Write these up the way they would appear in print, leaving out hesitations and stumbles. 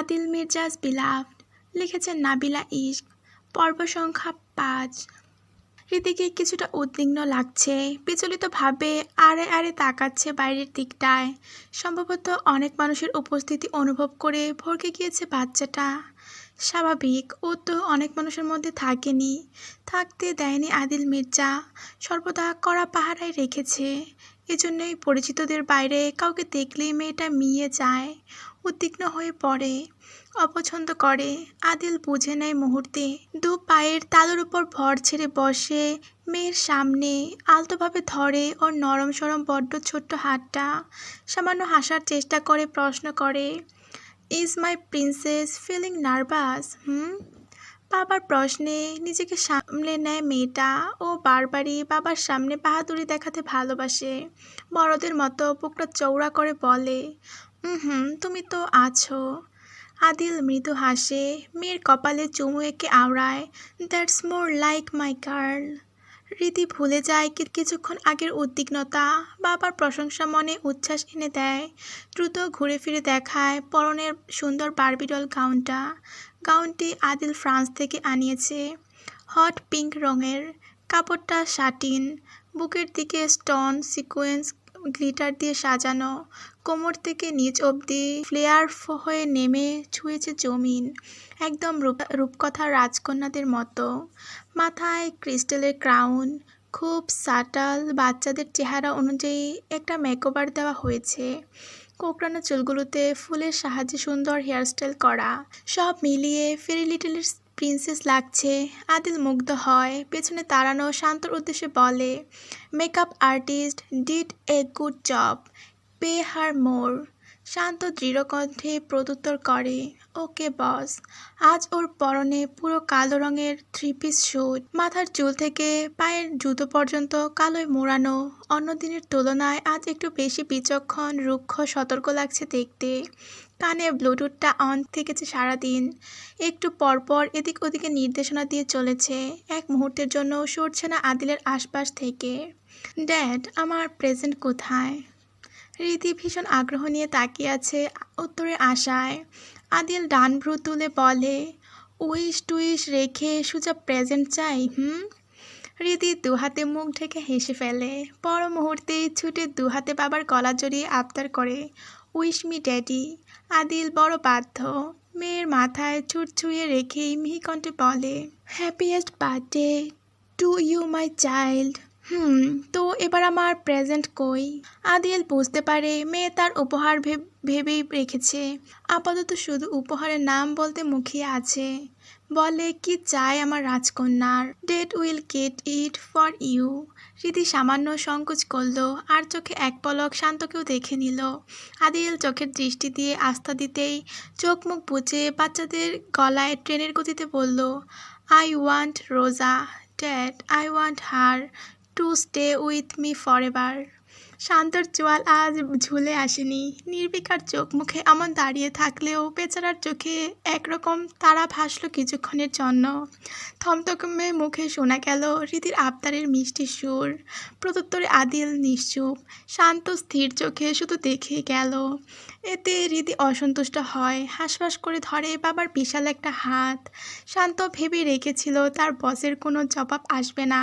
Adil মির্জাজ beloved লিখেছেন নাবিলা ইশক। পর্ব সংখ্যা ৫। হৃতিকে কিছুটা উদ্বিগ্ন লাগছে, বিচলিতভাবে আড়ে আড়ে তাকাচ্ছে বাইরের দিকটায়। সম্ভবত অনেক মানুষের উপস্থিতি অনুভব করে ভরকে গিয়েছে বাচ্চাটা। স্বাভাবিক, ও তো অনেক মানুষের মধ্যে থাকেনি, থাকতে দেয়নি আদিল মির্জা, সর্বদা কড়া পাহারায় রেখেছে। এজন্যই পরিচিতদের বাইরে কাউকে দেখলেই মেয়েটা মিয়ে যায়, উদ্বিগ্ন হয়ে পড়ে, অপছন্দ করে। আদিল বুঝে নেয় মুহূর্তে, দু পায়ের তালুর উপর ভর ছেড়ে বসে মেয়ের সামনে, আলতোভাবে ধরে ওর নরম সরম বড্ড ছোট্ট হাতটা। সামান্য হাসার চেষ্টা করে প্রশ্ন করে, is my princess feeling nervous? বাবার প্রশ্নে নিজেকে সামলে নেয় মেয়েটা। ও বারবারই বাবার সামনে বাহাদুরি দেখাতে ভালোবাসে। বড়দের মতো বুকটা চৌড়া করে বলে, তুমি তো আছো। আদিল মৃদু হাসে, মেয়ের কপালে চুমু এঁকে আওড়ায়, that's more like my girl. Riti ভুলে যায় কিছুক্ষণ আগের উদ্বিগ্নতা, বাবার প্রশংসা মনে উচ্ছ্বাস এনে দেয়। দ্রুত ঘুরে ফিরে দেখায় পরনের সুন্দর বারবিডল গাউনটি আদিল ফ্রান্স থেকে আনিয়েছে, হট পিঙ্ক রঙের। কাপড়টা শাটিন, বুকের দিকে স্টোন সিকোয়েন্স গ্লিটার দিয়ে সাজানো, কোমর থেকে নিচ অবধি ফ্লেয়ার হয়ে নেমে ছুঁয়েছে জমিন, একদম রূপকথার রাজকন্যাদের মতো। মাথায় ক্রিস্টালের ক্রাউন, খুব সাটাল বাচ্চাদের চেহারা অনুযায়ী একটা মেকওভার দেওয়া হয়েছে। কোঁকড়ানো চুলগুলোতে ফুলের সাহায্যে সুন্দর হেয়ারস্টাইল করা, সব মিলিয়ে ফেরি লিটলের প্রিন্সেস লাগছে। আদিল মুগ্ধ হয়, পেছনে দাঁড়ানো শান্তর উদ্দেশ্যে বলে, makeup artist did a good job, pay her more. Shanto দৃঢ় কণ্ঠে প্রত্যুত্তর করে, ওকে বস। আজ ওর পরনে পুরো কালো রঙের 3 পিস স্যুট, মাথার চুল থেকে পায়ের জুতো পর্যন্ত কালোয় মোড়ানো। অন্য দিনের তুলনায় আজ একটু বেশি বিচক্ষণ, রুক্ষ, সতর্ক লাগছে দেখতে। কানে ব্লুটুথটা অন থেকেছে সারাদিন, একটু পরপর এদিক ওদিকে নির্দেশনা দিয়ে চলেছে। এক মুহূর্তের জন্য সরছে না আদিলের আশপাশ থেকে। ড্যাড, আমার প্রেজেন্ট কোথায়? রীতি ভীষণ আগ্রহ নিয়ে তাকিয়ে আছে উত্তরের আশায়। আদিল ডান ভ্রু তুলে বলে, উইশ টুইশ রেখে সোজা প্রেজেন্ট চাই? রীতি দুহাতে মুখ ঢেকে হেসে ফেলে, পর মুহূর্তেই ছুটে দুহাতে বাবার গলা জড়িয়ে আবদার করে, উইশ মি ড্যাডি। আদিল বড় বাধ্য, মেয়ের মাথায় ছুট ছুঁয়ে রেখেই মিহিকণ্ঠে বলে, happiest birthday to you my child. তো এবার আমার প্রেজেন্ট কই? আদিল বুঝতে পারে মেয়ে তার উপহার ভেবেই রেখেছে, আপাতত শুধু উপহারের নাম বলতে মুখিয়ে আছে। বলে, কি চাই আমার রাজকন্যার? Dad will get it for you. Riti সামান্য সংকোচ করল, আর চোখে এক পলক শান্তকেও দেখে নিল। আদিল চোখের দৃষ্টি দিয়ে আস্থা দিতেই চোখ মুখ বুজে বাচ্চাদের গলায় ট্রেনের গতিতে বলল, আই ওয়ান্ট রোজা। Dad, I want her to stay with me forever. শান্তর চোয়াল আজ ঝুলে আসেনি। নির্বিকার চোখ মুখে এমন দাঁড়িয়ে থাকলেও বেচারার চোখে একরকম তারা ভাসল কিছুক্ষণের জন্য। থমথমে মুখে শোনা গেল রীতির আবদারের মিষ্টি সুর। প্রত্যুত্তরে আদিল নিশ্চুপ, শান্ত স্থির চোখে শুধু দেখে গেল। এতে রীতি অসন্তুষ্ট হয়, হাঁসফাঁস করে ধরে বাবার বিশাল একটা হাত। শান্ত ভেবে রেখেছিল তার বসের কোনো জবাব আসবে না,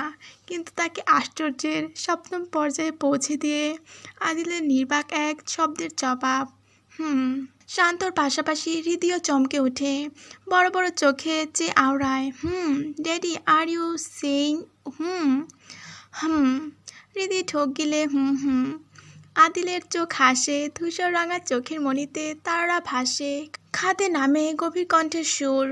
কিন্তু তাকে আশ্চর্যের সপ্তম পর্যায়ে পৌঁছে দিয়ে আদিলের নির্বাক এক শব্দের জবাব, শান্তর পাশাপাশি হৃদিও চমকে ওঠে, বড় বড় চোখে চেয়ে আওড়ায়, ড্যাডি আর ইউ সেইং হৃদি ঠোক গিলে আদিলের চোখ হাসে, ধূসর রাঙা চোখের মণিতে তারা ভাসে। খাদে নামে গভীর কণ্ঠের সুর,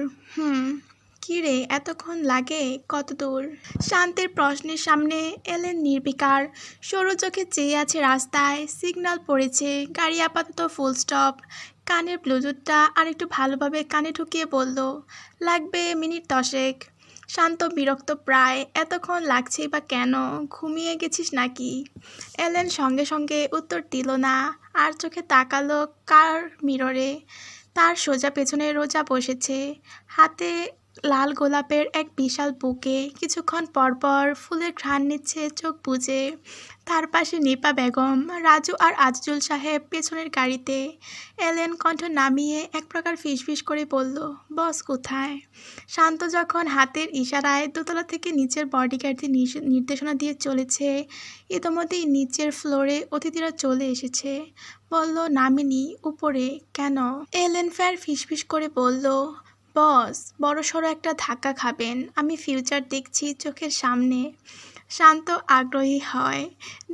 কি রে, এতক্ষণ লাগে কত দূর? শান্তের প্রশ্নের সামনে এলেন নির্বিকার, সরু চোখে চেয়ে আছে রাস্তায়। সিগন্যাল পড়েছে, গাড়ি আপাতত ফুল স্টপ। কানের ব্লুটুথটা আর একটু ভালোভাবে কানে ঢুকিয়ে বলল, লাগবে মিনিট 10। শান্ত বিরক্ত প্রায়, এতক্ষণ লাগছেই বা কেন? ঘুমিয়ে গেছিস নাকি? এলেন সঙ্গে সঙ্গে উত্তর দিল না, আর চোখে তাকালো কার মিররে। তার সোজা পেছনে রোজা বসেছে, হাতে লাল গোলাপের এক বিশাল বুকে। কিছুক্ষণ পরপর ফুলের ঘ্রাণ নিচ্ছে চোখ বুজে। তার পাশে নিপা বেগম, রাজু আর আজিজুল সাহেব পেছনের গাড়িতে। এলেন কণ্ঠ নামিয়ে এক প্রকার ফিসফিস করে বলল, বস কোথায়? শান্ত যখন হাতের ইশারায় দোতলা থেকে নিচের বডিগার্ডদের নির্দেশনা দিয়ে চলেছে, ইতোমধ্যেই নিচের ফ্লোরে অতিথিরা চলে এসেছে। বলল, নামিনি, উপরে। কেন? এলেন ফের ফিসফিস করে বলল, বস বড়সড় একটা ধাক্কা খাবেন। আমি ফিউচার দেখছি চোখের সামনে। শান্ত আগ্রহী হয়,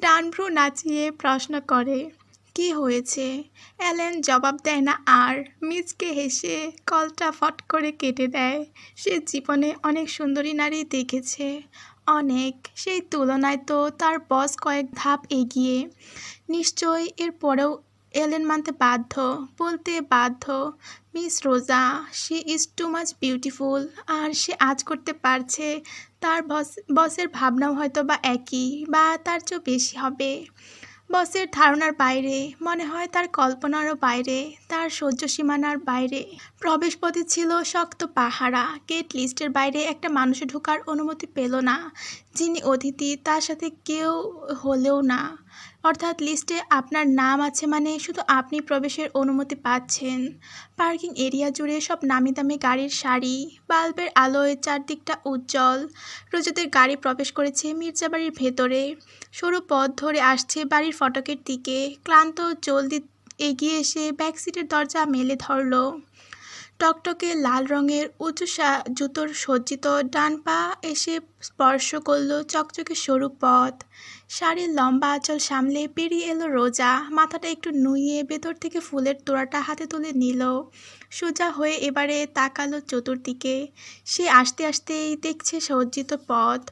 ডান ভ্রু নাচিয়ে প্রশ্ন করে, কি হয়েছে? এলেন জবাব দেয় না আর, মিচকে হেসে কলটা ফট করে কেটে দেয়। সে জীবনে অনেক সুন্দরী নারী দেখেছে, অনেক। সেই তুলনায় তো তার বস কয়েক ধাপ এগিয়ে। নিশ্চয়ই এর পরেও এলেন মানতে বাধ্য, বলতে বাধ্য, miss Rosa, she is too much beautiful. আর সে আজ করতে পারছে, তার বসের ভাবনাও হয়তো বা একই, বা তার চেয়েও বেশি হবে। বসের ধারণার বাইরে, মনে হয় তার কল্পনারও বাইরে, তার সহ্য সীমানার বাইরে। প্রবেশপথে ছিল শক্ত পাহারা। গেট লিস্টের বাইরে একটা মানুষ ঢোকার অনুমতি পেল না, যিনি অতিথি তার সাথে কেউ হলেও না। অর্থাৎ লিস্টে আপনার নাম আছে মানে শুধু আপনি প্রবেশের অনুমতি পাচ্ছেন। পার্কিং এরিয়া জুড়ে সব নামি দামি গাড়ির সারি, বাল্বের আলোয় চারদিকটা উজ্জ্বল। রোজাদের গাড়ি প্রবেশ করেছে মির্জাবাড়ির ভেতরে, সরু পথ ধরে আসছে বাড়ির ফটকের দিকে। ক্লান্ত জলদি এগিয়ে এসে ব্যাকসিটের দরজা মেলে ধরল। টকটকে লাল রঙের উঁচু জুতোর সজ্জিত ডান পা এসে স্পর্শ করল চকচকে সরু পথ। শাড়ির লম্বা আঁচল সামলে পেরিয়ে এলো রোজা, মাথাটা একটু নুইয়ে ভেতর থেকে ফুলের তোড়াটা হাতে তুলে নিল। সোজা হয়ে এবারে তাকালো চতুর্দিকে। সে আস্তে আস্তেই দেখছে সজ্জিত পথ,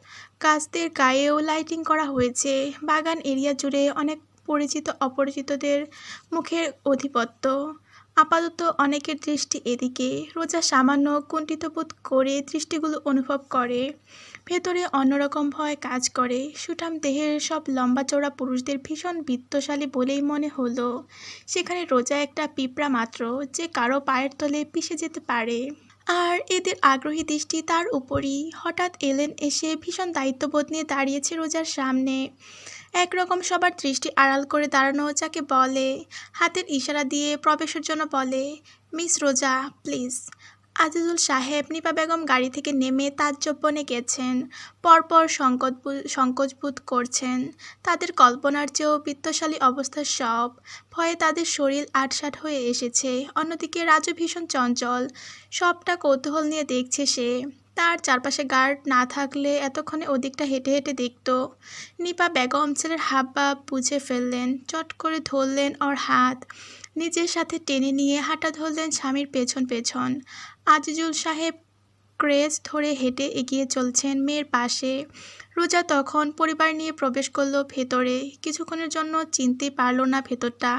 গাছদের গায়েও লাইটিং করা হয়েছে। বাগান এরিয়া জুড়ে অনেক পরিচিত অপরিচিতদের মুখের আধিপত্য। আপাতত অনেকের দৃষ্টি এদিকে। রোজা সামান্য কুণ্ঠিতবোধ করে দৃষ্টিগুলো অনুভব করে। ভেতরে অন্যরকম ভয় কাজ করে। সুঠাম দেহের সব লম্বা চওড়া পুরুষদের ভীষণ বিত্তশালী বলেই মনে হলো। সেখানে রোজা একটা পিঁপড়া মাত্র, যে কারো পায়ের তলে পিষে যেতে পারে। আর এদের আগ্রহী দৃষ্টি তার উপরই। হঠাৎ এলেন এসে ভীষণ দায়িত্ববোধ নিয়ে দাঁড়িয়েছে রোজার সামনে। একরকম সবার দৃষ্টি আড়াল করে দাঁড়ানো যাকে বলে। হাতের ইশারা দিয়ে প্রবেশের জন্য বলে, মিস রোজা প্লিজ। আজিজুল সাহেব, নিপা বেগম গাড়ি থেকে নেমে তাজ্জব বনে গেছেন। পরপর সংকোচবোধ করছেন। তাদের কল্পনার চেয়েও বিত্তশালী অবস্থা সব। ভয়ে তাদের শরীর আটসাঁট হয়ে এসেছে। অন্যদিকে রাজু ভীষণ চঞ্চল, সবটা কৌতূহল নিয়ে দেখছে সে। তার চারপাশে গার্ড না থাকলে এতক্ষণে ওদিকটা হেঁটে হেঁটে দেখত। নিপা বেগম ছেলের হাবভাব বুঝে ফেললেন, চট করে ধরলেন ওর হাত, নিজের সাথে টেনে নিয়ে হাঁটা ধরলেন স্বামীর পেছন পেছন। আজিজুল সাহেব ক্রেজ ধরে হেঁটে এগিয়ে চলছেন মেয়ের পাশে। রোজা তখন পরিবার নিয়ে প্রবেশ করলো ভেতরে। কিছুক্ষণের জন্য চিনতেই পারল না ভেতরটা।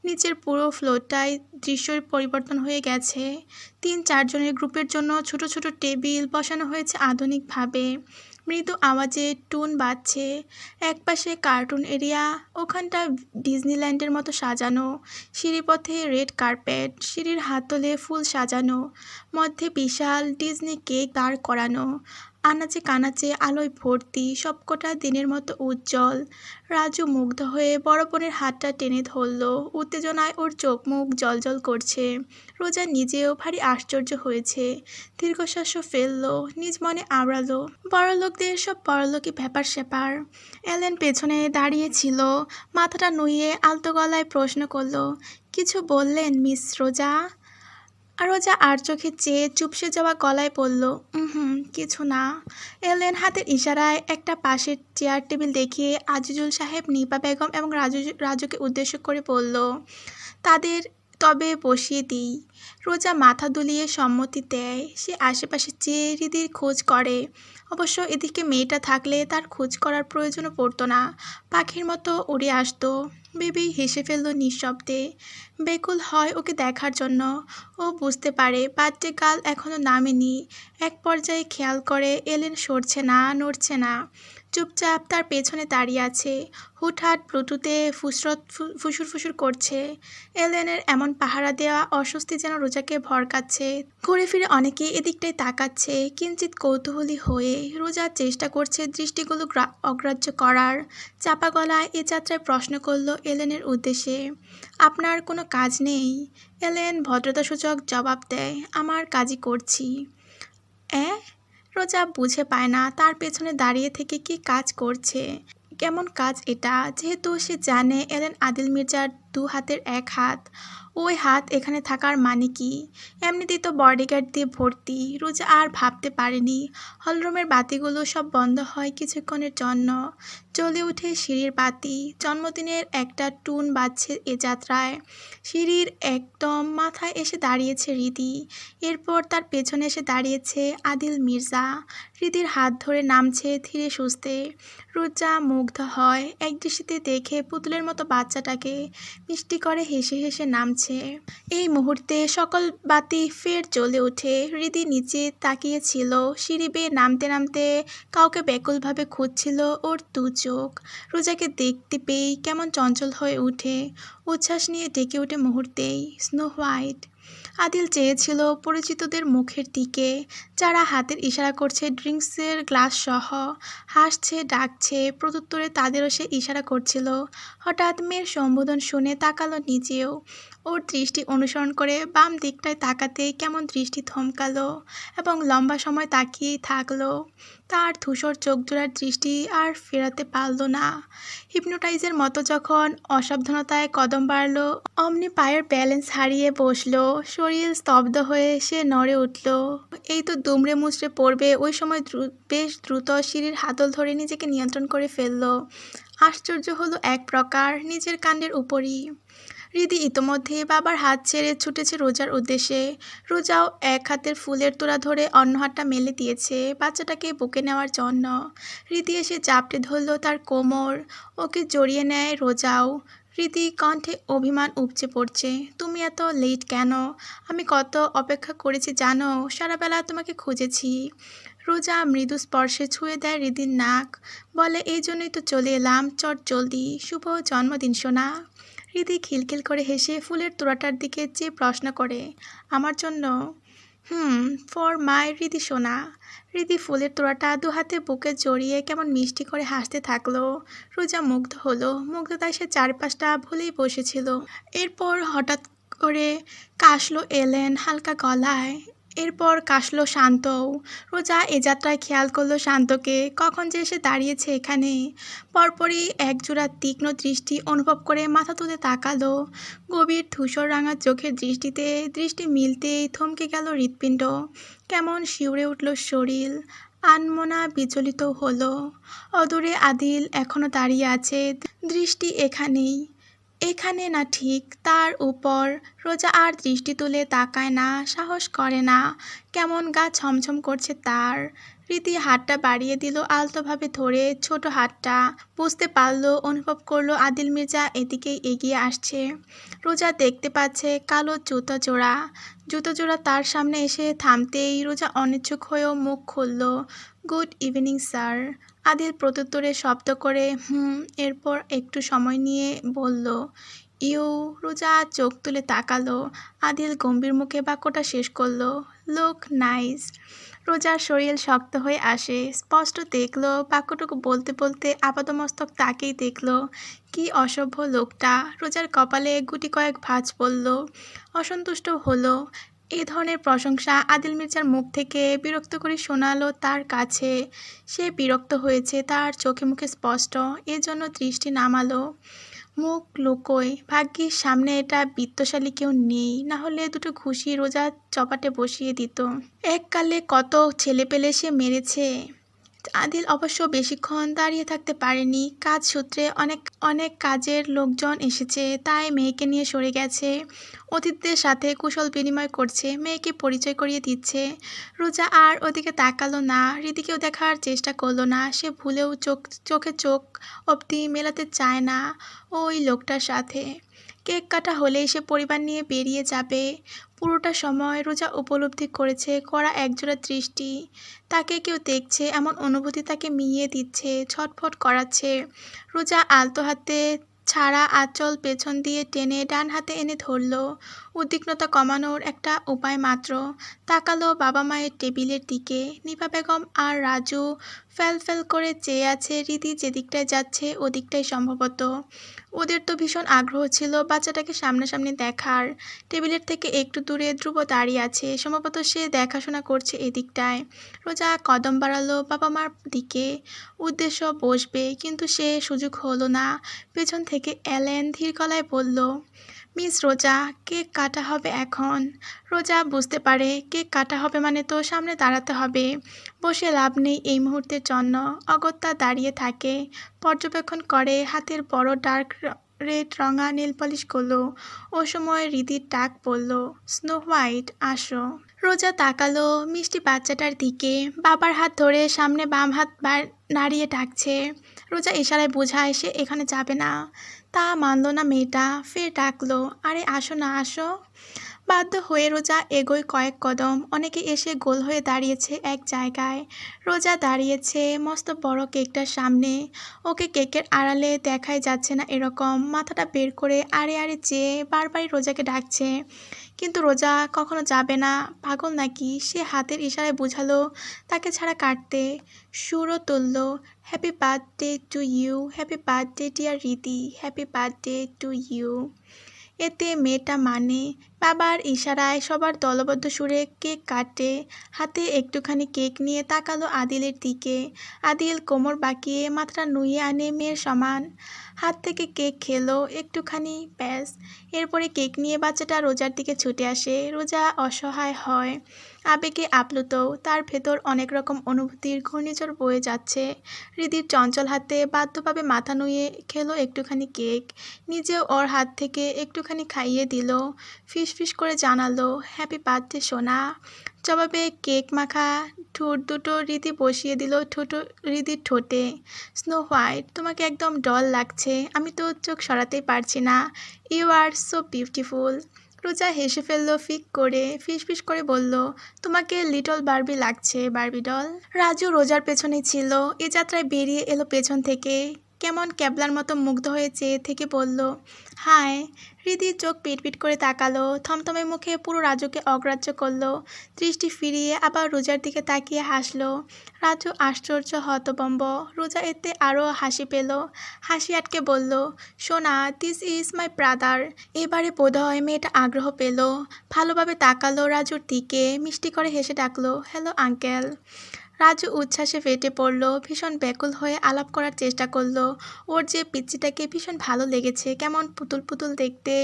নিচের পুরো ফ্লোরটায় দৃশ্যের পরিবর্তন হয়ে গেছে। ৩-৪ জনের গ্রুপের জন্য ছোট ছোট টেবিল বসানো হয়েছে আধুনিকভাবে। মৃদু আওয়াজে টুন বাজছে। একপাশে কার্টুন এরিয়া, ওখানটা ডিজনিল্যান্ডের মতো সাজানো। সিঁড়িপথে রেড কার্পেট, সিঁড়ির হাতলে ফুল সাজানো, মধ্যে বিশাল ডিজনি কেক দাঁড় করানো। আনাচে কানাচে আলোয় ভর্তি, সবকটা দিনের মতো উজ্জ্বল। রাজু মুগ্ধ হয়ে বড় বোনের হাতটা টেনে ধরল। উত্তেজনায় ওর চোখ মুখ জ্বলজ্বল করছে। রোজা নিজেও ভারী আশ্চর্য হয়েছে। দীর্ঘশ্বাসও ফেলল, নিজ মনে আওড়ালো, বড়লোকদের সব বড়লোকই ব্যাপার স্যাপার। এলেন পেছনে দাঁড়িয়েছিল, মাথাটা নুইয়ে আলতো গলায় প্রশ্ন করল, কিছু বললেন মিস রোজা? রোজা আর চোখে চেয়ে চুপসে যাওয়া গলায় বলল, কিছু না। এলেন হাতের ইশারায় একটা পাশের চেয়ার টেবিল দেখিয়ে আজিজুল সাহেব, নিপা বেগম এবং রাজুকে উদ্দেশ্য করে বলল, তাদের তবে বসিয়ে দিই। রোজা মাথা দুলিয়ে সম্মতি দেয়। সে আশেপাশে চেয়ে হৃদির খোঁজ করে। অবশ্য এদিকে মেয়েটা থাকলে তার খোঁজ করার প্রয়োজনও পড়তো না, পাখির মতো উড়ে আসতো। বেবি হেসে ফেলল নিঃশব্দে। বেকুল হয় ওকে দেখার জন্য। ও বুঝতে পারে বার্থডে গার্ল এখনো নামেনি। এক পর্যায়ে খেয়াল করে এলেন সরছে না, নড়ছে না। চুপচাপ তার পেছনে দাঁড়িয়ে আছে। হুটহাট ব্লুটুথে ফুসুর ফুসুর করছে। এলেনের এমন পাহারা দেওয়া অস্বস্তি যেন রোজাকে ভড়কাচ্ছে। ঘুরে ফিরে অনেকেই এদিকটায় তাকাচ্ছে কিঞ্চিৎ কৌতূহলী হয়ে। রোজা চেষ্টা করছে দৃষ্টিগুলো অগ্রাহ্য করার। চাপা গলায় এ যাত্রায় প্রশ্ন করল এলেনের উদ্দেশ্যে, আপনার কোনো কাজ নেই? এলেন ভদ্রতাসূচক জবাব দেয়, আমার কাজই করছি। রোজা বুঝে পায় না তার পেছনে দাঁড়িয়ে থেকে কি কাজ করছে, কেমন কাজ এটা। যেহেতু সে জানে এলেন আদিল মির্জার 2 হাতের 1 হাত, ওই হাত এখানে থাকার মানে কি? এমনিতেই তো বডিগার্ড দিয়ে ভর্তি। রোজা আর ভাবতে পারেনি। হলরুমের বাতিগুলো সব বন্ধ হয় কিছুক্ষণের জন্য। জ্বলে ওঠে সিঁড়ির বাতি। জন্মদিনের একটা টুন বাজছে এ যাত্রায়। সিঁড়ির একদম মাথায় এসে দাঁড়িয়েছে হৃদি। এরপর তার পেছনে এসে দাঁড়িয়েছে আদিল মির্জা। হৃদির হাত ধরে নামছে ধীরে সুস্থে। রোজা মুগ্ধ হয় এক দৃষ্টিতে দেখে পুতুলের মতো বাচ্চাটাকে। মিষ্টি করে হেসে হেসে নামছে। এই মুহূর্তে সকল বাতি ফের জ্বলে ওঠে। হৃদি নিচে তাকিয়েছিল। সিঁড়ি বেয়ে নামতে নামতে কাউকে ব্যাকুলভাবে খুঁজছিল ওর 2 চোখ। রোজাকে দেখতে পেয়েই কেমন চঞ্চল হয়ে ওঠে। উচ্ছ্বাস নিয়ে ডেকে ওঠে মুহূর্তেই, স্নো হোয়াইট। আদিল চেয়েছিল পরিচিতদের মুখের দিকে, যারা হাতের ইশারা করছে ড্রিঙ্কসের গ্লাস সহ, হাসছে ডাকছে। প্রত্যুত্তরে তাদেরও সে ইশারা করছিল। হঠাৎ মেয়ের সম্বোধন শুনে তাকালো নিজেও। ওর দৃষ্টি অনুসরণ করে বাম দিকটায় তাকাতেই কেমন দৃষ্টি থমকালো এবং লম্বা সময় তাকিয়েই থাকলো। তার ধূসর চোখজোড়ার দৃষ্টি আর ফেরাতে পারল না। হিপনোটাইজের মতো যখন অসাবধানতায় কদম বাড়ল, অমনি পায়ের ব্যালেন্স হারিয়ে বসলো। শরীর স্তব্ধ হয়ে সে নড়ে উঠল। এই তো দুমড়ে মুচড়ে পড়বে। ওই সময় বেশ দ্রুত সিঁড়ির হাতল ধরে নিজেকে নিয়ন্ত্রণ করে ফেলল। আশ্চর্য হলো এক প্রকার নিজের কাণ্ডের উপরই। হৃদি ইতোমধ্যে বাবার হাত ছেড়ে ছুটেছে রোজার উদ্দেশ্যে। রোজাও এক হাতের ফুলের তোড়া ধরে অন্য হাতটা মেলে দিয়েছে বাচ্চাটাকে বুকে নেওয়ার জন্য। হৃদি এসে চাপটে ধরল তার কোমর। ওকে জড়িয়ে নেয় রোজাও। হৃদি কণ্ঠে অভিমান উপচে পড়ছে, তুমি এত লেট কেন? আমি কত অপেক্ষা করেছি জানো? সারা বেলা তোমাকে খুঁজেছি। রোজা মৃদু স্পর্শে ছুঁয়ে দেয় হৃদির নাক। বলে, এই জন্যই তো চলে এলাম, চট জলদি। শুভ জন্মদিন সোনা। হৃদি খিলখিল করে হেসে ফুলের তোড়াটার দিকে চেয়ে প্রশ্ন করে, আমার জন্য? ফর মাই হৃদি সোনা। হৃদি ফুলের তোড়াটা 2 হাতে বুকে জড়িয়ে কেমন মিষ্টি করে হাসতে থাকলো। রোজা মুগ্ধ হলো। মুগ্ধতায় সে চারপাশটা ভুলেই বসেছিল। এরপর হঠাৎ করে কাশলো এলেন হালকা গলায়। এরপর কাশলো শান্তও। রোজা এ যাত্রায় খেয়াল করলো শান্তকে। কখন যে এসে দাঁড়িয়েছে এখানে। পরপরই একজোড়া তীক্ষ্ণ দৃষ্টি অনুভব করে মাথা তুলে তাকালো। গভীর ধূসর রাঙা চোখের দৃষ্টি মিলতেই থমকে গেল হৃৎপিণ্ড। কেমন শিউরে উঠল শরীর। আনমনা বিচলিত হলো। অদূরে আদিল এখনো দাঁড়িয়ে আছে। দৃষ্টি এখানেই। এখানে না, ঠিক তার উপর। রোজা আর দৃষ্টি তুলে তাকায় না, সাহস করে না। কেমন গা ছমছম করছে তার। রীতি হাতটা বাড়িয়ে দিল আলতোভাবে ধরে, ছোট হাতটা। বুঝতে পারল, অনুভব করলো আদিল মির্জা এদিকেই এগিয়ে আসছে। রোজা দেখতে পাচ্ছে কালো জুতো জোড়া তার সামনে এসে থামতেই রোজা অনিচ্ছুক হয়েও মুখ খুলল। Good evening sir. আদিল প্রত্যুত্তরে শব্দ করে এরপর একটু সময় নিয়ে বলল, ইউ। রোজা চোখ তুলে তাকালো। আদিল গম্ভীর মুখে বাক্যটা শেষ করলো, লুক নাইস। রোজার শরীর শক্ত হয়ে আসে। স্পষ্ট দেখলো বাক্যটুকু বলতে বলতে আপাদমস্তক তাকেই দেখলো। কি অসভ্য লোকটা। রোজার কপালে গুটি কয়েক ভাঁজ পড়ল। অসন্তুষ্ট হলো। এই ধরনের প্রশংসা আদিল মির্জার মুখ থেকে বিরক্ত করে শোনালো তার কাছে। সে বিরক্ত হয়েছে, তার চোখে মুখে স্পষ্ট। এজন্য দৃষ্টি নামালো। মুখ লুকোয়। ভাগ্যিস সামনে এটা বিত্তশালী কেউ নেই, না হলে দুটো ঘুষি রোজা চপাটে বসিয়ে দিত। এককালে কত ছেলেপেলে সে মেরেছে। আদিল অবশ্য বেশিক্ষণ দাঁড়িয়ে থাকতে পারেনি। কাজ সূত্রে অনেক কাজের লোকজন এসেছে, তাই মেয়েকে নিয়ে সরে গেছে। অতিথিদের সাথে কুশল বিনিময় করছে, মেয়েকে পরিচয় করিয়ে দিচ্ছে। রোজা আর ওদিকে তাকালো না, হৃদিকেও দেখার চেষ্টা করলো না। সে ভুলেও চোখে চোখ অবধি মেলাতে চায় না ওই লোকটার সাথে। কেক কাটা হলেই সে পরিবার নিয়ে বেরিয়ে যাবে। পুরোটা সময় রোজা উপলব্ধি করেছে কড়া একজোড়া দৃষ্টি। তাকে কেউ দেখছে এমন অনুভূতি তাকে মিইয়ে দিচ্ছে, ছটফট করাচ্ছে। রোজা আলতো হাতে ছাড়া আঁচল পেছন দিয়ে টেনে ডান হাতে এনে ধরল। উদ্বিগ্নতা কমানোর একটা উপায় মাত্র। তাকালো বাবা মায়ের টেবিলের দিকে। নিপা বেগম আর রাজু ফ্যাল করে চেয়ে আছে। রীতি যেদিকটায় যাচ্ছে ওদিকটাই সম্ভবত। ওদের তো ভীষণ আগ্রহ ছিল বাচ্চাটাকে সামনাসামনি দেখার। টেবিলের থেকে একটু দূরে ধ্রুব দাঁড়িয়ে আছে, সম্ভবত সে দেখাশোনা করছে এদিকটায়। রোজা কদম বাড়ালো বাবা মার দিকে, উদ্দেশ্য বসবে, কিন্তু সে সুযোগ হলো না। পেছন থেকে এলেন ধীর গলায় বলল, মিস রোজা, কেক কাটা হবে এখন। রোজা বুঝতে পারে কেক কাটা হবে মানে তো সামনে দাঁড়াতে হবে। বসে লাভ নেই এই মুহূর্তের জন্য। অগত্যা দাঁড়িয়ে থাকে, পর্যবেক্ষণ করে হাতের বড় ডার্ক রেড রঙা নেল পলিশগুলো। ও সময় হৃদির ডাক পড়ল, স্নো হোয়াইট আসো। রোজা তাকালো মিষ্টি বাচ্চাটার দিকে, বাবার হাত ধরে সামনে বাম হাত নাড়িয়ে ডাকছে। রোজা ইশারায় বোঝায় সে এখানে যাবে না। তা মানল না মেয়েটা, ফের ডাকলো, আরে আসো না আসো। বাধ্য হয়ে রোজা এগোয় কয়েক কদম। অনেকে এসে গোল হয়ে দাঁড়িয়েছে এক জায়গায়। রোজা দাঁড়িয়েছে মস্ত বড় কেকটার সামনে। ওকে কেকের আড়ালে দেখাই যাচ্ছে না এরকম। মাথাটা বের করে আড়ে আড়ে চেয়ে বারবারই রোজাকে ডাকছে, কিন্তু রোজা কখনো যাবে না। পাগল নাকি? সে হাতের ইশারায় বুঝালো তাকে ছাড়া কাটতে। সুরও তুলল, happy birthday to you, happy birthday dear Riti, happy birthday to you. এতে মেয়েটা মানে। বাবার ইশারায় সবার দলবদ্ধ সুরে কেক কাটে। হাতে একটুখানি কেক নিয়ে তাকালো আদিলের দিকে। আদিল কোমর বাঁকিয়ে মাথাটা নুয়ে আনে মেয়ের সমান। হাত থেকে কেক খেলো একটুখানি, ব্যাস। এরপরে কেক নিয়ে বাচ্চাটা রোজার দিকে ছুটে আসে। রোজা অসহায় হয়, আবেগে আপ্লুত। তার ভেতর অনেক রকম অনুভূতির ঘূর্ণিঝড় বয়ে যাচ্ছে। হৃদির চঞ্চল হাতে বাধ্যভাবে মাথা নুয়ে খেলো একটুখানি কেক। নিজেও ওর হাত থেকে একটুখানি খাইয়ে দিল। ফিস করে জানালো, হ্যাপি বার্থডে সোনা। জবাবে কেক মাখা ঠোঁট দুটো রীতি বসিয়ে দিল হৃদির ঠোঁটে। স্নো হোয়াইট, তোমাকে একদম ডল লাগছে। আমি তো চোখ সরাতেই পারছি না। You are so beautiful. Roza হেসে ফেলল ফিক করে, ফিস করে বলল, তোমাকে লিটল বারবি লাগছে, বারবি ডল। রাজু রোজার পেছনে ছিল। এ যাত্রায় বেরিয়ে এলো পেছন থেকে। কেমন ক্যাবলার মতো মুগ্ধ হয়ে চেয়ে থেকে বলল, হায়। হৃদির চোখ পিটপিট করে তাকালো, থমথমে মুখে পুরো রাজুকে অগ্রাহ্য করলো। দৃষ্টি ফিরিয়ে আবার রোজার দিকে তাকিয়ে হাসলো। রাজু আশ্চর্য হতবম্ব। রোজা এতে আরও হাসি পেল। হাসি আটকে বলল, সোনা, দিস ইজ মাই ব্রাদার। এবারে বোধহয় মেয়েটা আগ্রহ পেল। ভালোভাবে তাকালো রাজুর দিকে, মিষ্টি করে হেসে ডাকলো, হ্যালো আঙ্কেল। রাজু উচ্ছ্বাসে ফেটে পড়ল, ভীষণ ব্যাকুল হয়ে আলাপ করার চেষ্টা করলো। ওর যে পিচ্চিটাকে ভীষণ ভালো লেগেছে, কেমন পুতুল দেখতে।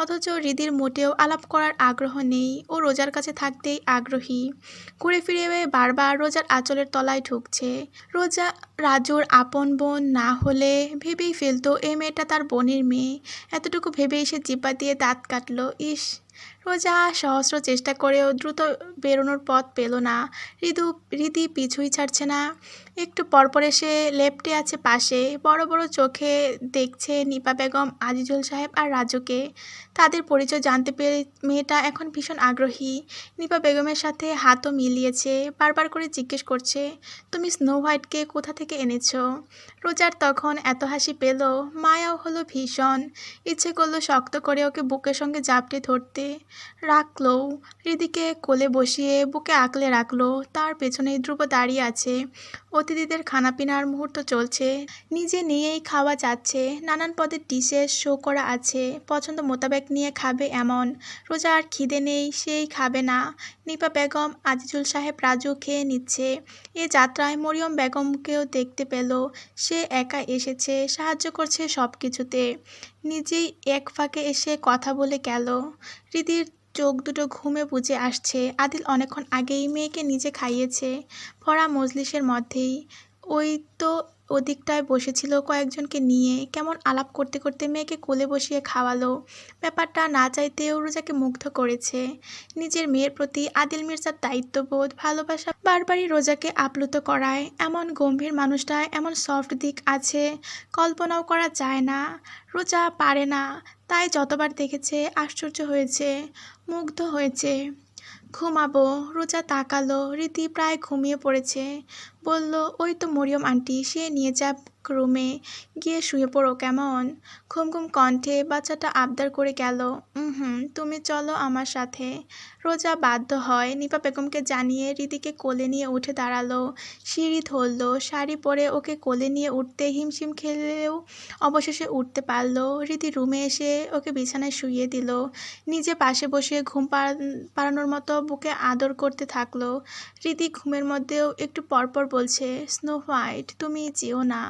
অথচ হৃদির মোটেও আলাপ করার আগ্রহ নেই। ও রোজার কাছে থাকতেই আগ্রহী। ঘুরে ফিরে বারবার রোজার আঁচলের তলায় ঢুকছে। রোজা রাজুর আপন বোন না হলে ভেবেই ফেলতো এই মেয়েটা তার বোনের মেয়ে। এতটুকু ভেবেই সে জিহ্বা দিয়ে দাঁত কাটল। ইস! রোজা সহস্র চেষ্টা করেও দ্রুত বেরোনোর পথ পেল না। রীতি পিছুই ছাড়ছে না। একটু পরপর এসে লেপ্টে আছে পাশে। বড় বড় চোখে দেখছে নিপা বেগম, আজিজুল সাহেব আর রাজুকে। তাদের পরিচয় জানতে পেরে মেয়েটা এখন ভীষণ আগ্রহী। নিপা বেগমের সাথে হাতও মিলিয়েছে। বারবার করে জিজ্ঞেস করছে, তুমি স্নো হোয়াইটকে কোথা থেকে এনেছো? রোজার তখন এত হাসি পেল, মায়াও হলো ভীষণ। ইচ্ছে করলো শক্ত করে ওকে বুকের সঙ্গে জাপটে ধরতে। রাখলো। হৃদিকে কোলে বসিয়ে বুকে আঁকলে রাখলো। তার পেছনেই ধ্রুব দাঁড়িয়ে আছে। অতিথিদের খানাপিনার মুহূর্ত চলছে। নিজে নিয়েই খাওয়া যাচ্ছে। নানান পদের ডিশেস শো করা আছে। পছন্দ মোতাবেক নিয়ে খাবে এমন। রোজা আর খিদে নেই, সেই খাবে না। নিপা বেগম, আজিজুল সাহেব, রাজু খেয়ে নিচ্ছে। এ যাত্রায় মরিয়ম বেগমকেও দেখতে পেল। সে একা এসেছে, সাহায্য করছে সব কিছুতে। নিজেই এক ফাঁকে এসে কথা বলে গেল। হৃদির চোখ দুটো ঘুমে বুজে আসছে। আদিল অনেকক্ষণ আগেই মেয়েকে নিজে খাইয়েছে, ভরা মজলিসের মধ্যেই। ওই তো ওদিকটায় বসেছিল কয়েকজনকে নিয়ে, কেমন আলাপ করতে করতে মেয়েকে কোলে বসিয়ে খাওয়ালো। ব্যাপারটা না চাইতেও রোজাকে মুগ্ধ করেছে। নিজের মেয়ের প্রতি আদিল মির্জার দায়িত্ববোধ, ভালোবাসা বারবারই রোজাকে আপ্লুত করায়। এমন গম্ভীর মানুষটা এমন সফট দিক আছে, কল্পনাও করা যায় না। রোজা পারে না, তাই যতবার দেখেছে আশ্চর্য হয়েছে, মুগ্ধ হয়েছে। ঘুমাবো, রোজা তাকালো। রীতি প্রায় ঘুমিয়ে পড়েছে। বলল, ওই তো মরিয়ম আন্টি, সে নিয়ে যাক রুমে, গিয়ে শুয়ে পড়ো কেমন। ঘুম ঘুম কণ্ঠে বাচ্চাটা আবদার করে গেল, তুমি চলো আমার সাথে। রোজা বাধ্য হয়। নিপা বেগমকে জানিয়ে রীতিকে কোলে নিয়ে উঠে দাঁড়ালো। সিঁড়ি ধরলো। শাড়ি পরে ওকে কোলে নিয়ে উঠতে হিমশিম খেলেও অবশেষে উঠতে পারলো। রীতি রুমে এসে ওকে বিছানায় শুইয়ে দিল। নিজে পাশে বসে ঘুম পাড়ানোর মতো বুকে আদর করতে থাকলো। রীতি ঘুমের মধ্যেও একটু পরপর বলছে, স্নো হোয়াইট, তুমি যেও না।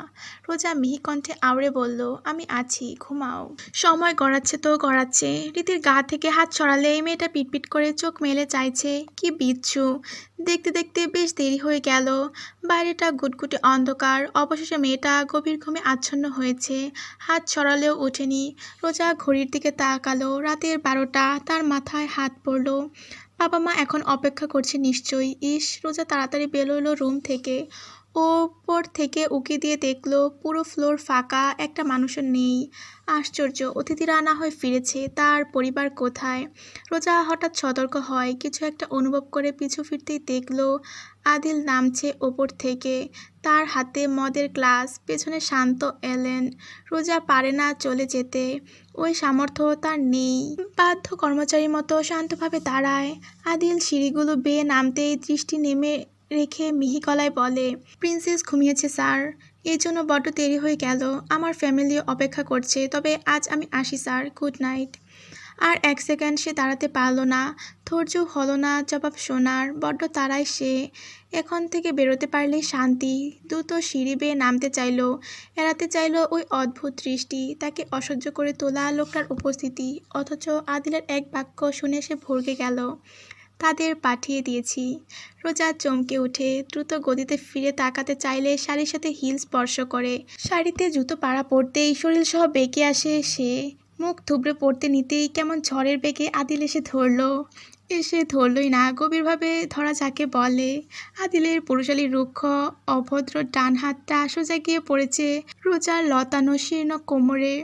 রোজা মিহি কণ্ঠে আওড়ে বলল, আমি আছি, ঘুমাও। সময় গড়াচ্ছে তো গড়াচ্ছে। রীতির গা থেকে হাত সরালে মেয়েটা পিটপিট করে চোখ মেলে চাইছে। কি বিচ্ছু। দেখতে দেখতে বেশ দেরি হয়ে গেল। বাইরেটা গুটগুটে অন্ধকার। অবশেষে মেয়েটা গভীর ঘুমে আচ্ছন্ন হয়েছে। হাত সরালেও ওঠেনি। রোজা ঘড়ির দিকে তাকালো। রাতের 12টা। তার মাথায় হাত পড়ল। বাবা মা এখন অপেক্ষা করছে নিশ্চয়ই। ইস, রোজা তাড়াতাড়ি বেরোলো রুম থেকে। ওপর থেকে উকি দিয়ে দেখলো পুরো ফ্লোর ফাঁকা, একটা মানুষও নেই। আশ্চর্য, অতিথিরা না হয় ফিরেছে, তার পরিবার কোথায়? রোজা হঠাৎ সতর্ক হয়। কিছু একটা অনুভব করে পিছু ফিরতেই দেখলো আদিল নামছে ওপর থেকে। তার হাতে মদের গ্লাস, পেছনে শান্ত এলেন। রোজা পারে না চলে যেতে, ওই সামর্থ্য তার নেই। বাধ্য কর্মচারীর মতো শান্তভাবে দাঁড়ায়। আদিল সিঁড়িগুলো বেয়ে নামতেই দৃষ্টি নেমে রেখে মিহি গলায় বলে, প্রিন্সেস ঘুমিয়েছে স্যার, এই জন্য বড্ড দেরি হয়ে গেল। আমার ফ্যামিলিও অপেক্ষা করছে, তবে আজ আমি আসি স্যার, গুড নাইট। আর এক সেকেন্ড সে দাঁড়াতে পারল না। ধৈর্য হলো না জবাব শোনার। বড্ড তাড়ায় সে। এখন থেকে বেরোতে পারলেই শান্তি। দ্রুত সিঁড়ি বেয়ে নামতে চাইল, এড়াতে চাইল ওই অদ্ভুত দৃষ্টি, তাকে অসহ্য করে তোলা লোকটার উপস্থিতি। অথচ আদিলের এক বাক্য শুনে সে ভরকে গেল। তাদের পাঠিয়ে দিয়েছি। রোজা চমকে উঠে দ্রুত গতিতে ফিরে তাকাতে চাইলে শাড়ির সাথে হিল স্পর্শ করে। শাড়িতে জুতো পাড়া পড়তেই শরীরসহ বেঁকে আসে সে। মুখ থুবড়ে পড়তে নিতেই কেমন ঝড়ের বেগে আদিল এসে ধরলই না, গভীরভাবে ধরা যাকে বলে। আদিলের পুরুষালী রুক্ষ অভদ্র ডান হাতটা সোজা গিয়ে পড়েছে রোজার লতানো শীর্ণ কোমরে।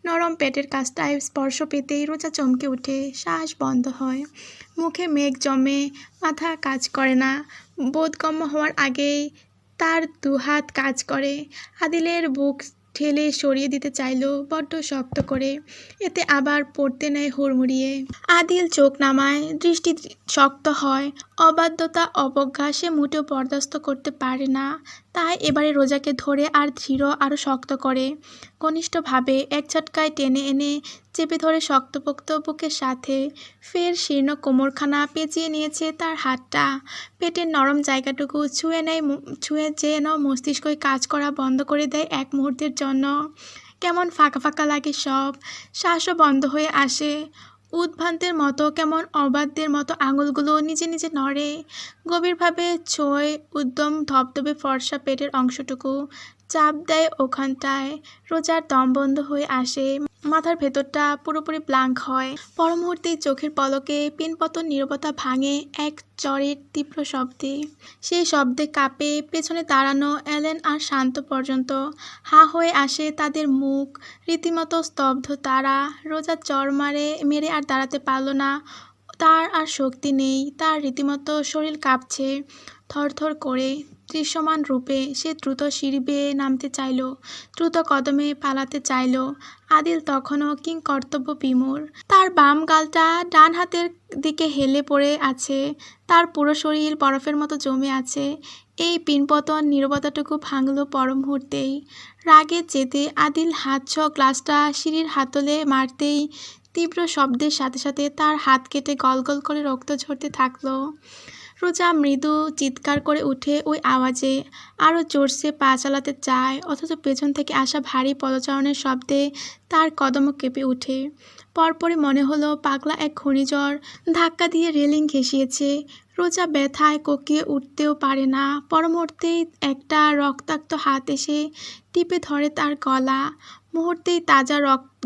নরম পেটের কাছটায় স্পর্শ পেতেই রোজা চমকে উঠে, শ্বাস বন্ধ হয়। মুখে মেঘ জমে, মাথা কাজ করে না। বোধগম্য হওয়ার আগেই তার দুহাত কাজ করে। আদিলের বুক ঠেলে সরিয়ে দিতে চাইল বড্ড শক্ত করে। এতে আবার পড়তে নেয় হুড়মুড়িয়ে। আদিল চোখ নামায়, দৃষ্টি শক্ত হয়। অবাধ্যতা, অবজ্ঞা সে মোটেও বরদাস্ত করতে পারে না। তাই এবারে রোজাকে ধরে আর দৃঢ় আরও শক্ত করে। ঘনিষ্ঠভাবে এক ঝটকায় টেনে এনে চেপে ধরে শক্তপোক্ত বুকের সাথে। ফের শীর্ণ কোমরখানা পেঁচিয়ে নিয়েছে তার হাতটা। পেটের নরম জায়গাটুকু ছুঁয়ে যেন মস্তিষ্কই কাজ করা বন্ধ করে দেয় এক মুহূর্তের জন্য। কেমন ফাঁকা ফাঁকা লাগে সব। শ্বাসও বন্ধ হয়ে আসে। উদ্ভ্রান্তের মতো কেমন অবাধ্যের মতো আঙুলগুলো নিজে নিজে নড়ে। গভীরভাবে ছোঁয় উদ্যম ধবধবে ফর্সা পেটের অংশটুকু। চাপ দেয় ওখানটায়। রোজার দম বন্ধ হয়ে আসে। মাথার ভেতরটা পুরোপুরি ব্লাঙ্ক হয়। পর মুহূর্তেই চোখের পলকে পিনপতন নীরবতা ভাঙে এক চরের তীব্র শব্দে। সেই শব্দে কাঁপে পেছনে দাঁড়ানো এলেন আর শান্ত পর্যন্ত। হাঁ হয়ে আসে তাদের মুখ। রীতিমতো স্তব্ধ তারা। রোজা চর মেরে আর দাঁড়াতে পারল না। তার আর শক্তি নেই। তার রীতিমতো শরীর কাঁপছে থরথর করে। দৃশ্যমান রূপে সে দ্রুত সিঁড়ি বেয়ে নামতে চাইল, দ্রুত কদমে পালাতে চাইল। আদিল তখনও কিংকর্তব্য বিমূঢ়। তার বাম গালটা ডান হাতের দিকে হেলে পড়ে আছে। তার পুরো শরীর বরফের মতো জমে আছে। এই পিনপতন নীরবতাটুকু ভাঙল পর মুহূর্তেই। রাগে চেতে আদিল হাতছ গ্লাসটা সিঁড়ির হাতলে মারতেই তীব্র শব্দের সাথে সাথে তার হাত কেটে গলগল করে রক্ত ঝরতে থাকলো। রোজা মৃদু চিৎকার করে উঠে ওই আওয়াজে। আরও জোরসে পা চালাতে চায়, অথচ পেছন থেকে আসা ভারী পদচারণের শব্দে তার কদমও কেঁপে ওঠে। পরপরই মনে হলো পাগলা এক ঘূর্ণিঝড় ধাক্কা দিয়ে রেলিং ঘেঁষিয়েছে। রোজা ব্যথায় কোকিয়ে উঠতেও পারে না। পরমুহূর্তেই একটা রক্তাক্ত হাত এসে টিপে ধরে তার গলা। মুহূর্তেই তাজা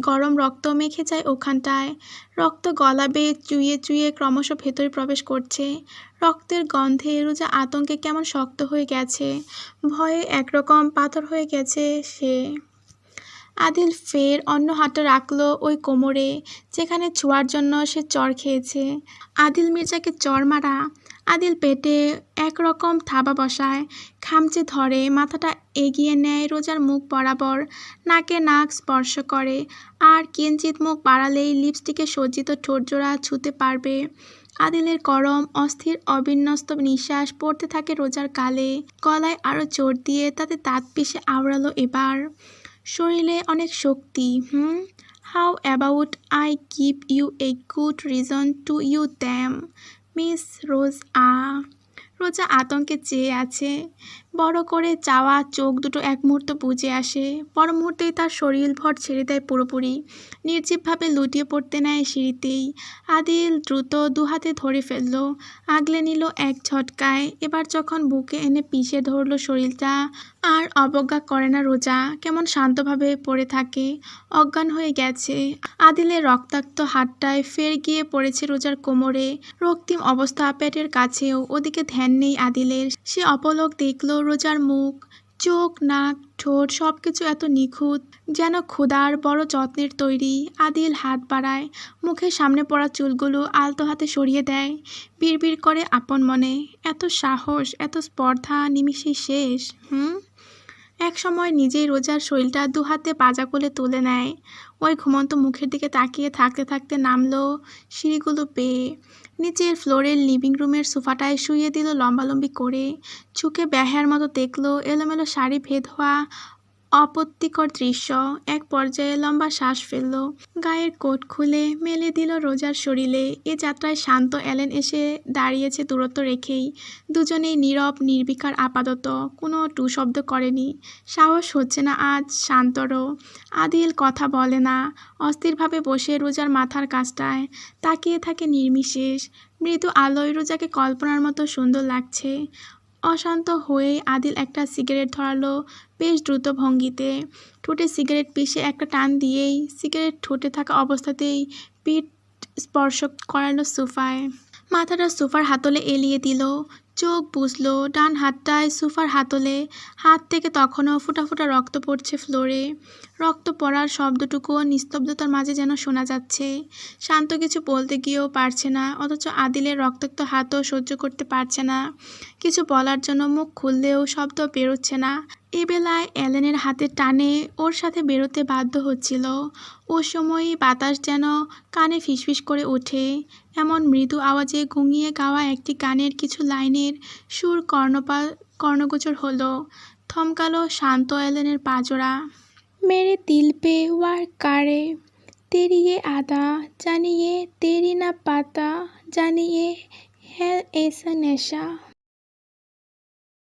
গরম রক্ত মেখে যায় ওখানটায়। রক্ত গলা বেয়ে চুইয়ে চুইয়ে ক্রমশ ভেতরে প্রবেশ করছে। রক্তের গন্ধে রোজা আতঙ্কে কেমন শক্ত হয়ে গেছে, ভয়ে একরকম পাথর হয়ে গেছে সে। আদিল ফের অন্য হাতটা রাখল ওই কোমরে, যেখানে ছোঁয়ার জন্য সে চড় খেয়েছে। আদিল মির্জাকে চড় মারা। আদিল পেটে একরকম থাবা বসায়, খামচে ধরে, মাথাটা এগিয়ে নেয় রোজার মুখ বরাবর, নাকে নাক স্পর্শ করে, আর কিঞ্চিত মুখ বাড়ালেই লিপস্টিকে সজ্জিত ঠোঁটজোড়া ছুঁতে পারবে। আদিলের গরম অস্থির অবিন্যস্ত নিঃশ্বাস পড়তে থাকে রোজার গালে। গলায় আরও জোর দিয়ে তাতে দাঁত পিষে আওড়ালো এবার। শরীরে অনেক শক্তি। How about I give you a good reason to you damn, miss rose Rosa আতঙ্কে চেয়ে আছে। বড় করে চাওয়া চোখ দুটো এক মুহূর্ত বুজে আসে, পর মুহূর্তেই তার শরীর ভর ছেড়ে দেয় পুরোপুরি। নির্জীবভাবে লুটিয়ে পড়তে নেয় সিঁড়িতেই। আদিল দ্রুত দুহাতে ধরে ফেলল, আগলে নিল এক ঝটকায়। এবার যখন বুকে এনে পিষে ধরল শরীরটা, আর অবজ্ঞা করে না রোজা, কেমন শান্তভাবে পড়ে থাকে, অজ্ঞান হয়ে গেছে। আদিলের রক্তাক্ত হাতটায় ফের গিয়ে পড়েছে রোজার কোমরে, রক্তিম অবস্থা পেটের কাছেও। ওদিকে ধ্যান নেই আদিলের। সে অপলক দেখল রোজার মুখ, চোখ, নাক, ঠোঁট সবকিছু এত নিখুঁত, যেন ক্ষুধার বড় যত্নের তৈরি। আদিল হাত বাড়ায়, মুখের সামনে পড়া চুলগুলো আলতো হাতে সরিয়ে দেয়, বিড়বিড় করে আপন মনে, এত সাহস, এত স্পর্ধা নিমিষেই শেষ। এক সময় নিজেই রোজার শরীরটা দুহাতে পাজা কোলে তুলে নেয়। ওই ঘুমন্ত মুখের দিকে তাকিয়ে থাকতে থাকতে নামলো সিঁড়িগুলো পেয়ে। নিচের ফ্লোরের লিভিং রুমের সোফাটায় শুইয়ে দিল লম্বালম্বি করে। ঝুঁকে ব্যাহার মতো দেখলো এলোমেলো শাড়ি ভেদ হওয়া আপত্তিকর দৃশ্য। এক পর্যায়ে লম্বা শ্বাস ফেলল, গায়ের কোট খুলে মেলে দিল রোজার শরীরে। এ যাত্রায় শান্ত এলেন এসে দাঁড়িয়েছে দূরত্ব রেখেই। দুজনেই নীরব নির্বিকার আপাতত, কোনো টু শব্দ করেনি। সাহস হচ্ছে না আজ শান্তরও। আদিল কথা বলে না, অস্থিরভাবে বসে রোজার মাথার কাছটায় তাকিয়ে থাকে নির্বিশেষ। মৃদু আলোয় রোজাকে কল্পনার মতো সুন্দর লাগছে। অশান্ত হয়ে আদিল একটা সিগারেট ধরালো বেশ দ্রুত ভঙ্গিতে। ঠোঁটে সিগারেট পিষে একটা টান দিয়েই সিগারেট ঠোঁটে থাকা অবস্থাতেই পিঠ স্পর্শ করালো সোফায়। মাথাটা সোফার হাতলে এলিয়ে দিল, চোখ বুঝলো ডান হাতটায় সোফার হাতলে। হাত থেকে তখনও ফোঁটা ফোঁটা রক্ত পড়ছে ফ্লোরে। রক্ত পড়ার শব্দটুকুও নিস্তব্ধতার মাঝে যেন শোনা যাচ্ছে। শান্ত কিছু বলতে গিয়েও পারছে না, অথচ আদিলের রক্তাক্ত হাতও সহ্য করতে পারছে না। কিছু বলার জন্য মুখ খুললেও শব্দ বেরোচ্ছে না। এ বেলায় এলেনের হাতের টানে ওর সাথে বেরোতে বাধ্য হচ্ছিল। ও সময়ই বাতাস যেন কানে ফিসফিস করে ওঠে। এমন মৃদু আওয়াজে গুঙিয়ে গাওয়া একটি গানের কিছু লাইনের সুর কর্ণগোচর হলো। থমকালো শান্ত এলেনের পাজোড়া। মেরে দিল পে ওয়ার কারে, তেরি ये आदा, जानिए तेरी ना पाता, जानिए है ऐसा नशा।